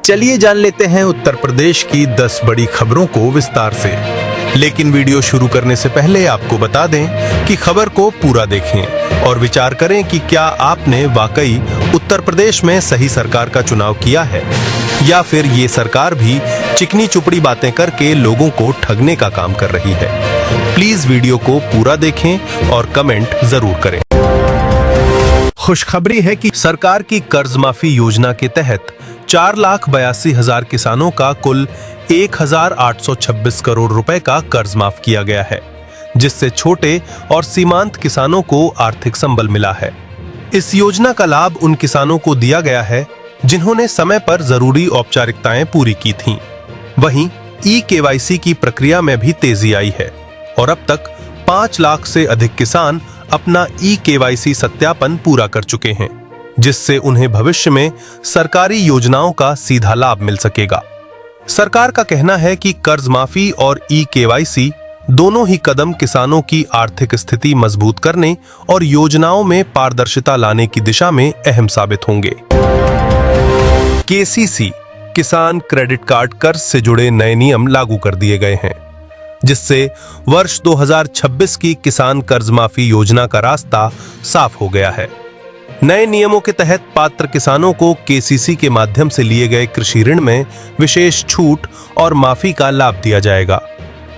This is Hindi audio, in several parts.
चलिए जान लेते हैं उत्तर प्रदेश की 10 बड़ी खबरों को विस्तार से। लेकिन वीडियो शुरू करने से पहले आपको बता दें कि खबर को पूरा देखें और विचार करें कि क्या आपने वाकई उत्तर प्रदेश में सही सरकार का चुनाव किया है या फिर ये सरकार भी चिकनी चुपड़ी बातें करके लोगों को ठगने का काम कर रही है। प्लीज वीडियो को पूरा देखें और कमेंट जरूर करें। खुशखबरी है कि सरकार की कर्ज माफी योजना के तहत 4,82,000 किसानों का कुल 1,826 करोड़ रुपए का कर्ज माफ किया गया है, जिससे छोटे और सीमांत किसानों को आर्थिक संबल मिला है। इस योजना का लाभ उन किसानों को दिया गया है जिन्होंने समय पर जरूरी औपचारिकताएं पूरी की थीं। वहीं ई-केवाईसी की प्रक्रिया में भी तेजी आई है और अब तक 5 लाख से अधिक किसान अपना ई-केवाईसी सत्यापन पूरा कर चुके हैं, जिससे उन्हें भविष्य में सरकारी योजनाओं का सीधा लाभ मिल सकेगा। सरकार का कहना है कि कर्ज माफी और ई-केवाईसी दोनों ही कदम किसानों की आर्थिक स्थिति मजबूत करने और योजनाओं में पारदर्शिता लाने की दिशा में अहम साबित होंगे। केसीसी किसान क्रेडिट कार्ड कर्ज से जुड़े नए नियम लागू कर दिए गए हैं, जिससे वर्ष 2026 की किसान कर्ज माफी योजना का रास्ता साफ हो गया है। नए नियमों के तहत पात्र किसानों को केसीसी के माध्यम से लिए गए कृषि ऋण में विशेष छूट और माफी का लाभ दिया जाएगा।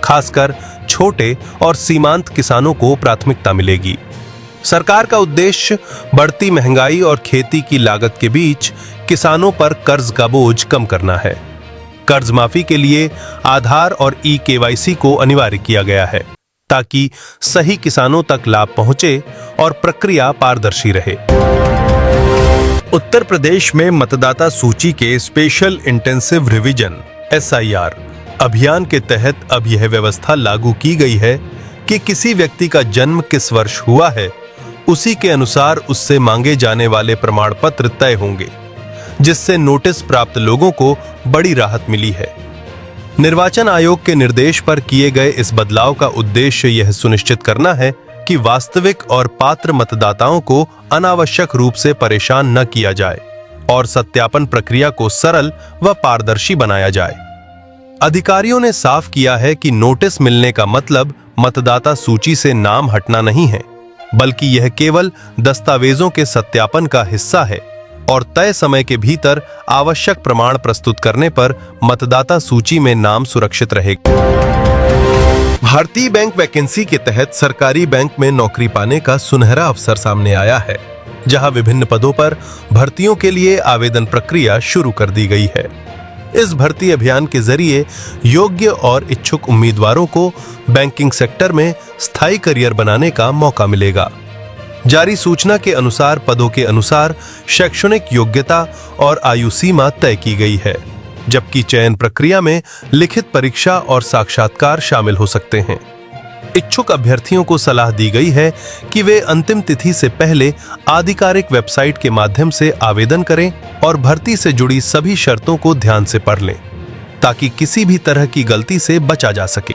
खासकर छोटे और सीमांत किसानों को प्राथमिकता मिलेगी। सरकार का उद्देश्य बढ़ती महंगाई और खेती की लागत के बीच किसानों पर कर्ज का बोझ कम करना है। कर्ज माफी के लिए आधार और ई-केवाईसी को अनिवार्य किया गया है, ताकि सही किसानों तक लाभ पहुंचे और प्रक्रिया पारदर्शी रहे। उत्तर प्रदेश में मतदाता सूची के स्पेशल इंटेंसिव रिवीजन (SIR) अभियान के तहत अब यह व्यवस्था लागू की गई है कि किसी व्यक्ति का जन्म किस वर्ष हुआ है, उसी के अनुसार उससे मांगे जाने वाले प्रमाण पत्र तय होंगे, जिससे नोटिस प्राप्त लोगों को बड़ी राहत मिली है। निर्वाचन आयोग के निर्देश पर किए गए इस बदलाव का उद्देश्य यह सुनिश्चित करना है कि वास्तविक और पात्र मतदाताओं को अनावश्यक रूप से परेशान न किया जाए और सत्यापन प्रक्रिया को सरल व पारदर्शी बनाया जाए। अधिकारियों ने साफ किया है कि नोटिस मिलने का मतलब मतदाता सूची से नाम हटना नहीं है, बल्कि यह केवल दस्तावेजों के सत्यापन का हिस्सा है और तय समय के भीतर आवश्यक प्रमाण प्रस्तुत करने पर मतदाता सूची में नाम सुरक्षित रहेगा। भारतीय बैंक वैकेंसी के तहत सरकारी बैंक में नौकरी पाने का सुनहरा अवसर सामने आया है, जहां विभिन्न पदों पर भर्तियों के लिए आवेदन प्रक्रिया शुरू कर दी गई है। इस भर्ती अभियान के जरिए योग्य और इच्छुक उम्मीदवारों को बैंकिंग सेक्टर में स्थायी करियर बनाने का मौका मिलेगा। जारी सूचना के अनुसार पदों के अनुसार शैक्षणिक योग्यता और आयु सीमा तय की गई है, जबकि चयन प्रक्रिया में लिखित परीक्षा और साक्षात्कार शामिल हो सकते हैं। इच्छुक अभ्यर्थियों को सलाह दी गई है कि वे अंतिम तिथि से पहले आधिकारिक वेबसाइट के माध्यम से आवेदन करें और भर्ती से जुड़ी सभी शर्तों को ध्यान से पढ़ लें, ताकि किसी भी तरह की गलती से बचा जा सके।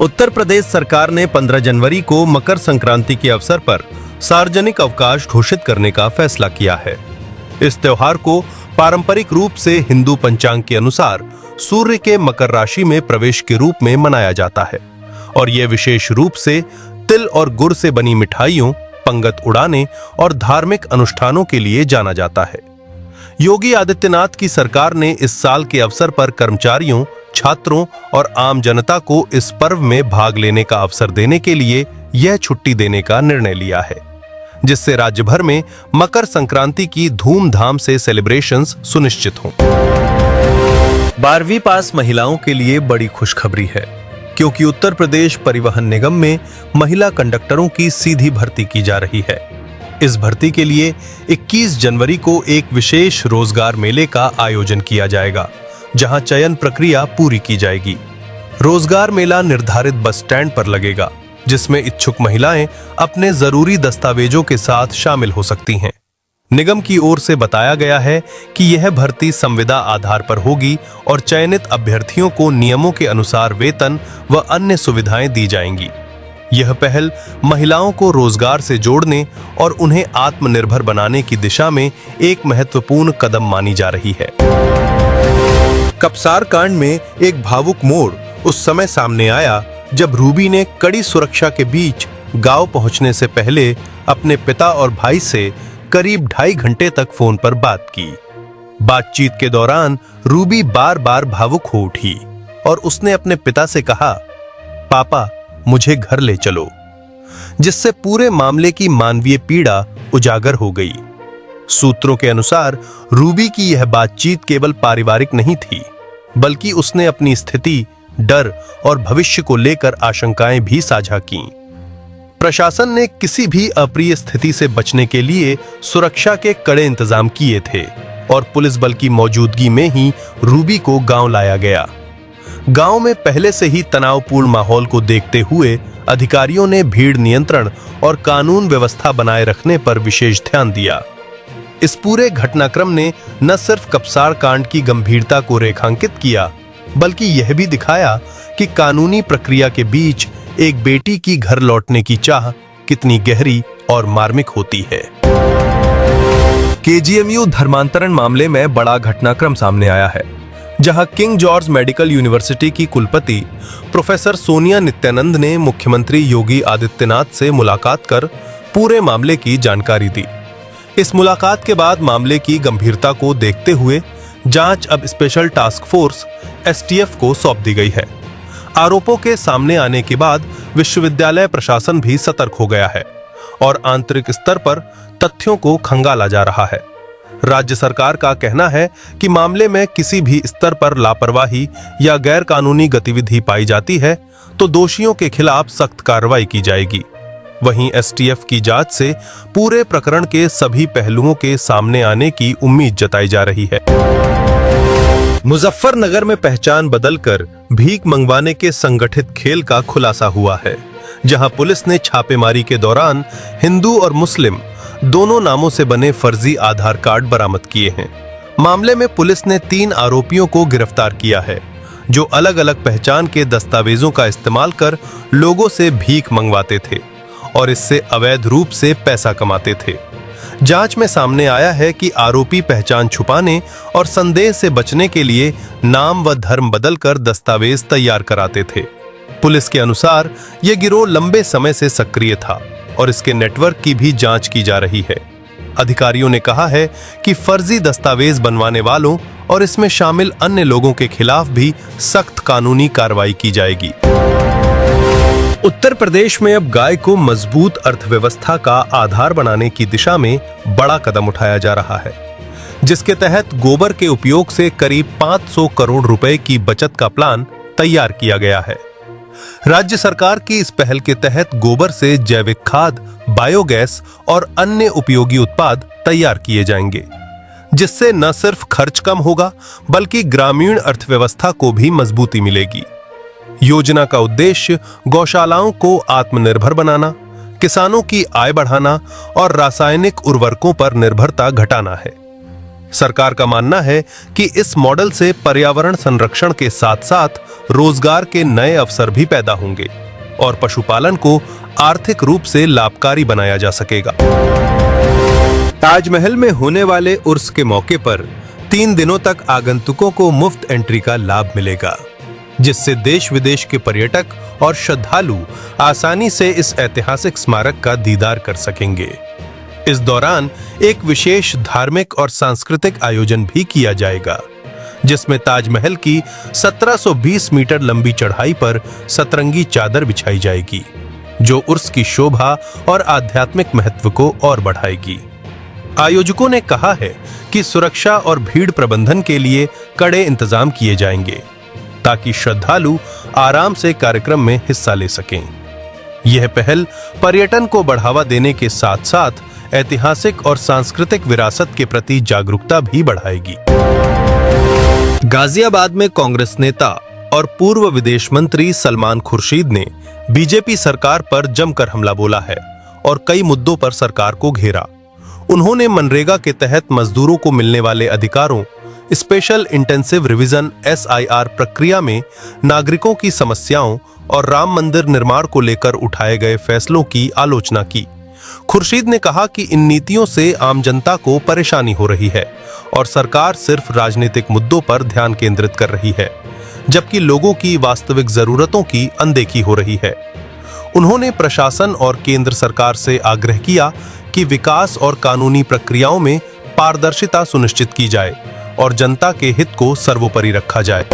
उत्तर प्रदेश सरकार ने 15 जनवरी को मकर संक्रांति के अवसर पर सार्वजनिक अवकाश घोषित करने का फैसला किया है। इस त्योहार को पारंपरिक रूप से हिंदू पंचांग के अनुसार सूर्य के मकर राशि में प्रवेश के रूप में मनाया जाता है और यह विशेष रूप से तिल और गुड़ से बनी मिठाइयों, पंगत उड़ाने और धार्मिक अनुष्ठानों के लिए जाना जाता है। योगी आदित्यनाथ की सरकार ने इस साल के अवसर पर कर्मचारियों, छात्रों और आम जनता को इस पर्व में भाग लेने का अवसर देने के लिए यह छुट्टी देने का निर्णय लिया है, जिससे राज्य भर में मकर संक्रांति की धूमधाम से सेलिब्रेशंस सुनिश्चित हों। 12वीं पास महिलाओं के लिए बड़ी खुशखबरी है, क्योंकि उत्तर प्रदेश परिवहन निगम में महिला कंडक्टरों की सीधी भर्ती की जा रही है। इस भर्ती के लिए 21 जनवरी को एक विशेष रोजगार मेले का आयोजन किया जाएगा, जहां चयन प्रक्रिया पूरी की जाएगी। रोजगार मेला निर्धारित बस स्टैंड पर लगेगा, जिसमें इच्छुक महिलाएं अपने जरूरी दस्तावेजों के साथ शामिल हो सकती हैं। निगम की ओर से बताया गया है कि यह भर्ती संविदा आधार पर होगी और चयनित अभ्यर्थियों को नियमों के अनुसार वेतन व अन्य सुविधाएं दी जाएंगी। यह पहल महिलाओं को रोजगार से जोड़ने और उन्हें आत्मनिर्भर बनाने की दिशा में एक महत्वपूर्ण कदम मानी जा रही है। कपसार कांड में एक भावुक मोड़ उस समय सामने आया जब रूबी ने कड़ी सुरक्षा के बीच गांव पहुंचने से पहले अपने पिता और भाई से करीब 2.5 घंटे तक फोन पर बात की। बातचीत के दौरान रूबी बार-बार भावुक हो उठी और उसने अपने पिता से कहा, पापा मुझे घर ले चलो, जिससे पूरे मामले की मानवीय पीड़ा उजागर हो गई। सूत्रों के अनुसार रूबी की यह बातचीत केवल पारिवारिक नहीं थी, बल्कि उसने अपनी स्थिति, डर और भविष्य को लेकर आशंकाएं भी साझा कीं। प्रशासन ने किसी भी अप्रिय स्थिति से बचने के लिए सुरक्षा के कड़े इंतजाम किए थे और पुलिस बल की मौजूदगी में ही रूबी को गांव लाया गया। गांव में पहले से ही तनावपूर्ण माहौल को देखते हुए अधिकारियों ने भीड़ नियंत्रण और कानून व्यवस्था बनाए रखने पर विशेष ध्यान दिया। इस पूरे घटनाक्रम ने न सिर्फ कपसार कांड की गंभीरता को रेखांकित किया, बल्कि यह भी दिखाया कि कानूनी प्रक्रिया के बीच एक बेटी की घर लौटने की चाह कितनी गहरी और मार्मिक होती है। केजीएमयू धर्मांतरण मामले में बड़ा घटनाक्रम सामने आया है, जहां किंग जॉर्ज मेडिकल यूनिवर्सिटी की कुलपति प्रोफेसर सोनिया नित्यानंद ने मुख्यमंत्री योगी आदित्यनाथ से मुलाकात कर पूरे मामले की जानकारी दी। इस मुलाकात के बाद मामले की गंभीरता को देखते हुए जांच अब स्पेशल टास्क फोर्स एसटीएफ को सौंप दी गई है। आरोपों के सामने आने के बाद विश्वविद्यालय प्रशासन भी सतर्क हो गया है और आंतरिक स्तर पर तथ्यों को खंगाला जा रहा है। राज्य सरकार का कहना है कि मामले में किसी भी स्तर पर लापरवाही या गैर कानूनी गतिविधि पाई जाती है तो दोषियों के खिलाफ सख्त कार्रवाई की जाएगी। वहीं एसटीएफ की जांच से पूरे प्रकरण के सभी पहलुओं के सामने आने की उम्मीद जताई जा रही है। मुजफ्फरनगर में पहचान बदलकर भीख मंगवाने के संगठित खेल का खुलासा हुआ है, जहां पुलिस ने छापेमारी के दौरान हिंदू और मुस्लिम दोनों नामों से बने फर्जी आधार कार्ड बरामद किए हैं। मामले में पुलिस ने 3 आरोपियों को गिरफ्तार किया है, जो अलग-अलग पहचान के दस्तावेजों का इस्तेमाल कर लोगों से भीख मंगवाते थे और इससे अवैध रूप से पैसा कमाते थे। जांच में सामने आया है कि आरोपी पहचान छुपाने और संदेह से बचने के लिए नाम व धर्म बदलकर दस्तावेज तैयार कराते थे। पुलिस के अनुसार यह गिरोह लंबे समय से सक्रिय था और इसके नेटवर्क की भी जांच की जा रही है। अधिकारियों ने कहा है कि फर्जी दस्तावेज बनवाने वालों और इसमें शामिल अन्य लोगों के खिलाफ भी सख्त कानूनी कार्रवाई की जाएगी। उत्तर प्रदेश में अब गाय को मजबूत अर्थव्यवस्था का आधार बनाने की दिशा में बड़ा कदम उठाया जा रहा है, जिसके तहत गोबर के उपयोग से करीब 500 करोड़ रुपए की बचत का प्लान तैयार किया गया है। राज्य सरकार की इस पहल के तहत गोबर से जैविक खाद, बायोगैस और अन्य उपयोगी उत्पाद तैयार किए जाएंगे, जिससे न सिर्फ खर्च कम होगा बल्कि ग्रामीण अर्थव्यवस्था को भी मजबूती मिलेगी। योजना का उद्देश्य गौशालाओं को आत्मनिर्भर बनाना, किसानों की आय बढ़ाना और रासायनिक उर्वरकों पर निर्भरता घटाना है। सरकार का मानना है कि इस मॉडल से पर्यावरण संरक्षण के साथ-साथ रोजगार के नए अवसर भी पैदा होंगे और पशुपालन को आर्थिक रूप से लाभकारी बनाया जा सकेगा। ताजमहल में होने वाले उर्स के मौके पर 3 दिनों तक आगंतुकों को मुफ्त एंट्री का लाभ मिलेगा, जिससे देश विदेश के पर्यटक और श्रद्धालु आसानी से इस ऐतिहासिक स्मारक का दीदार कर सकेंगे। इस दौरान एक विशेष धार्मिक और सांस्कृतिक आयोजन भी किया जाएगा, जिसमें ताजमहल की 1720 मीटर लंबी चढ़ाई पर सतरंगी चादर बिछाई जाएगी, जो उर्स की शोभा और आध्यात्मिक महत्व को और बढ़ाएगी। आयोजकों ने कहा है कि सुरक्षा और भीड़ प्रबंधन के लिए कड़े इंतजाम किए जाएंगे, ताकि श्रद्धालु आराम से कार्यक्रम में हिस्सा ले सकें। यह पहल पर्यटन को बढ़ावा देने के साथ-साथ ऐतिहासिक और सांस्कृतिक विरासत के प्रति जागरूकता भी बढ़ाएगी। गाजियाबाद में कांग्रेस नेता और पूर्व विदेश मंत्री सलमान खुर्शीद ने बीजेपी सरकार पर जमकर हमला बोला है और कई मुद्दों पर सरकार को घेरा। उन्होंने मनरेगा के तहत मजदूरों को मिलने वाले अधिकारों स्पेशल इंटेंसिव रिवीजन SIR प्रक्रिया में नागरिकों की समस्याओं और राम मंदिर निर्माण को लेकर उठाए गए फैसलों की आलोचना की। खुर्शीद ने कहा कि इन नीतियों से आम जनता को परेशानी हो रही है और सरकार सिर्फ राजनीतिक मुद्दों पर ध्यान केंद्रित कर रही है, जबकि लोगों की वास्तविक जरूरतों की अनदेखी हो रही है। उन्होंने प्रशासन और केंद्र सरकार से आग्रह किया कि विकास और कानूनी प्रक्रियाओं में पारदर्शिता सुनिश्चित की जाए और जनता के हित को सर्वोपरि रखा जाए।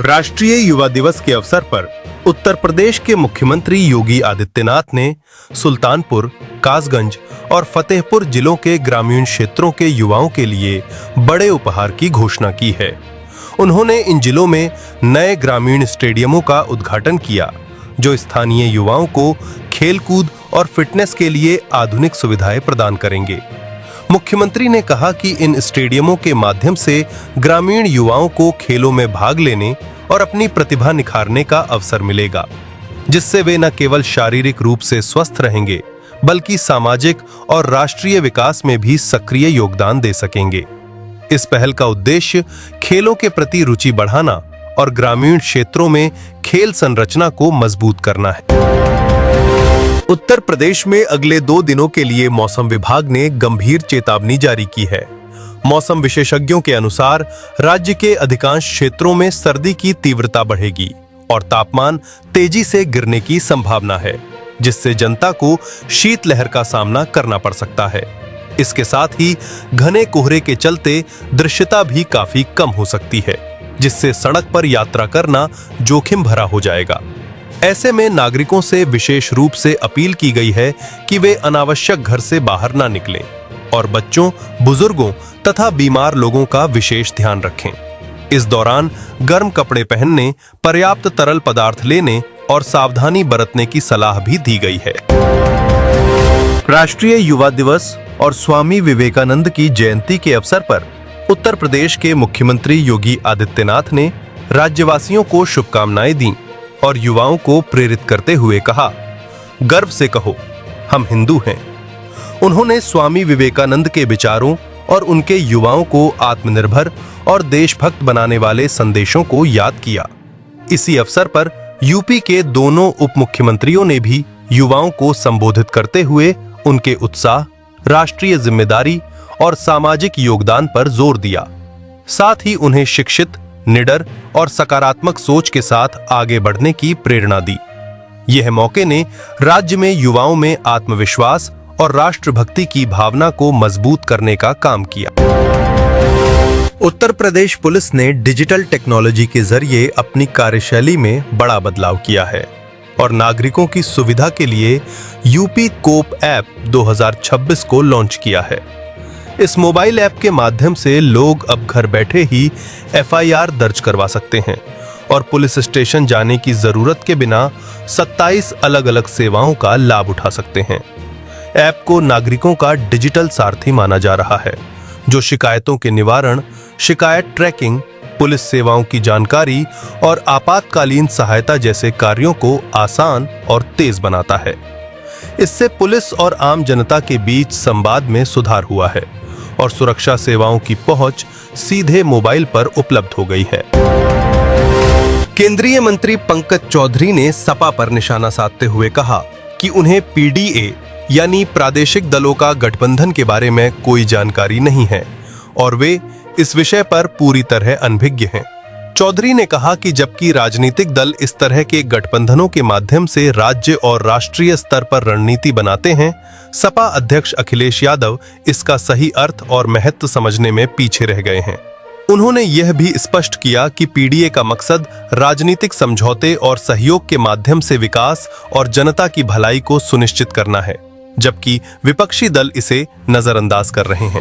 राष्ट्रीय युवा दिवस के अवसर पर उत्तर प्रदेश के मुख्यमंत्री योगी आदित्यनाथ ने सुल्तानपुर, कासगंज और फतेहपुर जिलों के ग्रामीण क्षेत्रों के युवाओं के लिए बड़े उपहार की घोषणा की है। उन्होंने इन जिलों में नए ग्रामीण स्टेडियमों का उद्घाटन किया, जो स्थानीय युवाओं को खेलकूद और फिटनेस के लिए आधुनिक सुविधाएं प्रदान करेंगे। मुख्यमंत्री ने कहा कि इन स्टेडियमों के माध्यम से ग्रामीण युवाओं को खेलों में भाग लेने और अपनी प्रतिभा निखारने का अवसर मिलेगा, जिससे वे न केवल शारीरिक रूप से स्वस्थ रहेंगे, बल्कि सामाजिक और राष्ट्रीय विकास में भी सक्रिय योगदान दे सकेंगे। इस पहल का उद्देश्य खेलों के प्रति रुचि बढ़ाना और ग्रामीण क्षेत्रों में खेल संरचना को मजबूत करना है। उत्तर प्रदेश में अगले 2 दिनों के लिए मौसम विभाग ने गंभीर चेतावनी जारी की है। मौसम विशेषज्ञों के अनुसार राज्य के अधिकांश क्षेत्रों में सर्दी की तीव्रता बढ़ेगी और तापमान तेजी से गिरने की संभावना है, जिससे जनता को शीतलहर का सामना करना पड़ सकता है। इसके साथ ही घने कोहरे के चलते दृश्यता भी काफी कम हो सकती है, जिससे सड़क पर यात्रा करना जोखिम भरा हो जाएगा। ऐसे में नागरिकों से विशेष रूप से अपील की गई है कि वे अनावश्यक घर से बाहर ना निकलें और बच्चों, बुजुर्गों तथा बीमार लोगों का विशेष ध्यान रखें। इस दौरान गर्म कपड़े पहनने, पर्याप्त तरल पदार्थ लेने और सावधानी बरतने की सलाह भी दी गई है। राष्ट्रीय युवा दिवस और स्वामी विवेकानंद की जयंती के अवसर पर उत्तर प्रदेश के मुख्यमंत्री योगी आदित्यनाथ ने राज्यवासियों को शुभकामनाएं दी और युवाओं को प्रेरित करते हुए कहा, गर्व से कहो, हम हिंदू हैं। उन्होंने स्वामी विवेकानंद के विचारों और उनके युवाओं को आत्मनिर्भर और देशभक्त बनाने वाले संदेशों को याद किया। इसी अवसर पर यूपी के दोनों उप मुख्यमंत्रियों ने भी युवाओं को संबोधित करते हुए उनके उत्साह, राष्ट्रीय जिम्मेदारी और सामाजिक योगदान पर जोर दिया। साथ ही उन्हें शिक्षित, निडर और सकारात्मक सोच के साथ आगे बढ़ने की प्रेरणा दी। यह मौके ने राज्य में युवाओं में आत्मविश्वास और राष्ट्रभक्ति की भावना को मजबूत करने का काम किया। उत्तर प्रदेश पुलिस ने डिजिटल टेक्नोलॉजी के जरिए अपनी कार्यशैली में बड़ा बदलाव किया है और नागरिकों की सुविधा के लिए यूपी कोप ऐप 2026 को लॉन्च किया है। इस मोबाइल ऐप के माध्यम से लोग अब घर बैठे ही FIR दर्ज करवा सकते हैं और पुलिस स्टेशन जाने की जरूरत के बिना 27 अलग-अलग सेवाओं का लाभ उठा सकते हैं। ऐप को नागरिकों का डिजिटल सारथी माना जा रहा है, जो शिकायतों के निवारण, शिकायत ट्रैकिंग, पुलिस सेवाओं की जानकारी और आपातकालीन सहायता जैसे कार्यों को आसान और तेज बनाता है। इससे पुलिस और आम जनता के बीच संवाद में सुधार हुआ है और सुरक्षा सेवाओं की पहुंच सीधे मोबाइल पर उपलब्ध हो गई है। केंद्रीय मंत्री पंकज चौधरी ने सपा पर निशाना साधते हुए कहा कि उन्हें PDA यानी प्रादेशिक दलों का गठबंधन के बारे में कोई जानकारी नहीं है और वे इस विषय पर पूरी तरह अनभिज्ञ हैं। चौधरी ने कहा कि जबकि राजनीतिक दल इस तरह के गठबंधनों के माध्यम से राज्य और राष्ट्रीय स्तर पर रणनीति बनाते हैं, सपा अध्यक्ष अखिलेश यादव इसका सही अर्थ और महत्व समझने में पीछे रह गए हैं। उन्होंने यह भी स्पष्ट किया कि PDA का मकसद राजनीतिक समझौते और सहयोग के माध्यम से विकास और जनता की भलाई को सुनिश्चित करना है, जबकि विपक्षी दल इसे नजरअंदाज कर रहे हैं।